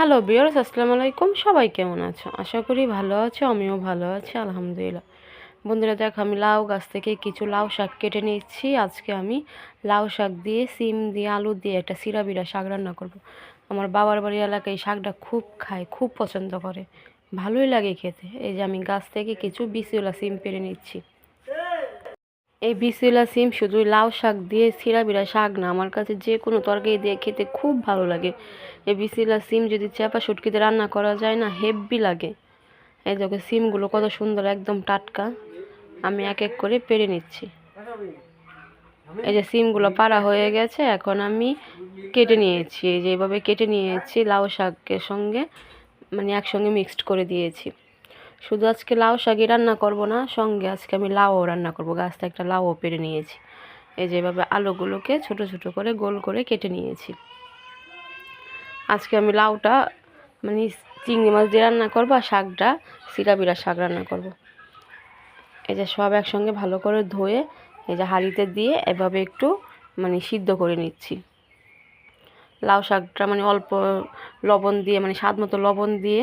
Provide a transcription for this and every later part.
Hello viewers, আসসালামু আলাইকুম। সবাই কেমন আছো? আশা করি ভালো আছো। আমিও ভালো আছি, আলহামদুলিল্লাহ। বন্ধুরা দেখো, আমি লাউ গাছ থেকে কিছু লাউ শাক কেটে নিচ্ছি। আজকে আমি লাউ শাক দিয়ে, সিম দিয়ে, আলু দিয়ে একটা সিরাবিরা শাক রান্না করব। আমার বাবার বাড়ি এলাকায় এই শাকটা খুব খায়, খুব পছন্দ করে, ভালোই লাগে খেতে। এই যে আমি গাছ থেকে কিছু বিসিওলা সিম পেড়ে নিচ্ছি। এই বিসিওলা সিম শুধু লাউ শাক দিয়ে সিরাবিরা শাক না, আমার কাছে যে কোনো তরকারি দিয়ে খেতে খুব ভালো লাগে। এই বিসিওলা সিম যদি চাপা শুটকিতে রান্না করা যায় না, হেব্বি লাগে। এই দেখো সিমগুলো কত সুন্দর, একদম টাটকা। আমি এক এক করে পেড়ে নিচ্ছি। এই যে সিমগুলো পাড়া হয়ে গেছে, এখন আমি কেটে নিয়েছি। এই যে এইভাবে কেটে নিয়েছি, লাউ শাকের সঙ্গে মানে একসঙ্গে মিক্সড করে দিয়েছি। শুধু আজকে লাউ শাকই রান্না করব না, সঙ্গে আজকে আমি লাউও রান্না করব। গাছটা একটা লাউও পেড়ে নিয়েছি। এই যেভাবে আলুগুলোকে ছোট ছোট করে গোল করে কেটে নিয়েছি। আজকে আমি লাউটা মানে চিংড়ি মাছ দিয়ে রান্না করবো, আর শাকটা সিরাবিরা শাক রান্না করব। এই যে সব একসঙ্গে ভালো করে ধুয়ে এই যে হাঁড়িতে দিয়ে এভাবে একটু মানে সিদ্ধ করে নিচ্ছি। লাউ শাকটা মানে অল্প লবণ দিয়ে, মানে স্বাদ মতো লবণ দিয়ে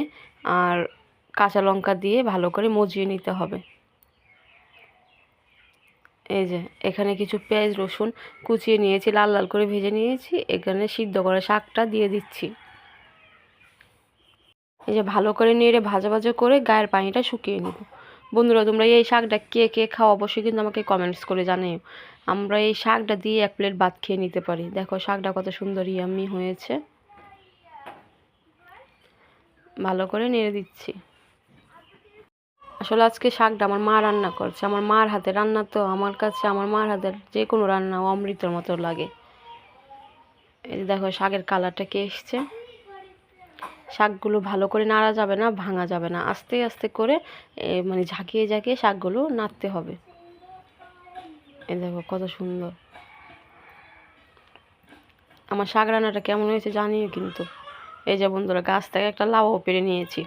আর কাঁচা লঙ্কা দিয়ে ভালো করে মজিয়ে নিতে হবে। এই যে এখানে কিছু পেঁয়াজ রসুন কুচিয়ে নিয়েছি, লাল লাল করে ভেজে নিয়েছি। এখানে সিদ্ধ করা শাকটা দিয়ে দিচ্ছি। এই যে ভালো করে নেড়ে ভাজা ভাজা করে গায়ের পানিটা শুকিয়ে নেব। বন্ধুরা, তোমরা এই শাকটা কে কে খাও অবশ্যই কিন্তু আমাকে কমেন্টস করে জানিও। আমরা এই শাকটা দিয়ে এক প্লেট ভাত খেয়ে নিতে পারি। দেখো শাকটা কত সুন্দর ইয়াম্মি হয়েছে। ভালো করে নেড়ে দিচ্ছি। আসলে আজকে শাকটা আমার মা রান্না করছে। আমার মার হাতে রান্না তো আমার কাছে, আমার মার হাতের যে কোনো রান্না অমৃতের মতো লাগে। এই দেখো শাকের কালারটা কে এসছে। শাকগুলো ভালো করে নাড়া যাবে না, ভাঙা যাবে না, আস্তে আস্তে করে মানে ঝাঁকিয়ে ঝাঁকিয়ে শাকগুলো নাড়তে হবে। এই দেখো কত সুন্দর। আমার শাক রান্নাটা কেমন হয়েছে জানিও কিন্তু। এই যে বন্ধুরা, গাছ থেকে একটা লাউও পেড়ে নিয়েছি।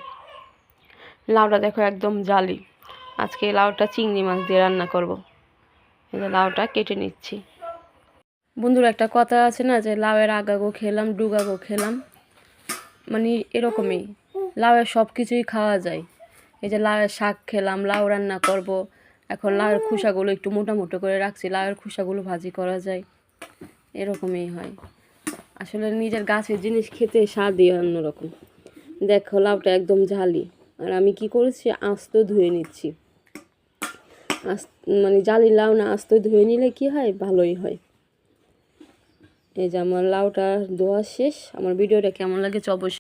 লাউটা দেখো একদম জালি। আজকে এই লাউটা চিংড়ি মাছ দিয়ে রান্না করব। এই যে লাউটা কেটে নিচ্ছি। বন্ধুরা, একটা কথা আছে না যে লাউয়ের আগাগো খেলাম ডুগাগো খেলাম, মানে এরকমই। লাউয়ের সব কিছুই খাওয়া যায়। এই যে লাউয়ের শাক খেলাম, লাউ রান্না করব। এখন লাউয়ের খোসাগুলো একটু মোটা মোটো করে রাখছি, লাউয়ের খোসাগুলো ভাজি করা যায়। এরকমই হয়। আসলে নিজের গাছের জিনিস খেতে স্বাদই অন্যরকম। দেখো লাউটা একদম ঝালি, আর আমি কি করেছি, আস্ত ধুয়ে নিচ্ছি। মানে জালি লাউ না, আস্ত ধুয়ে নিলে কি হয়, ভালোই হয়। এই যে আমার লাউটা ধোয়া শেষ। আমার ভিডিওটা কেমন লাগে অবশ্যই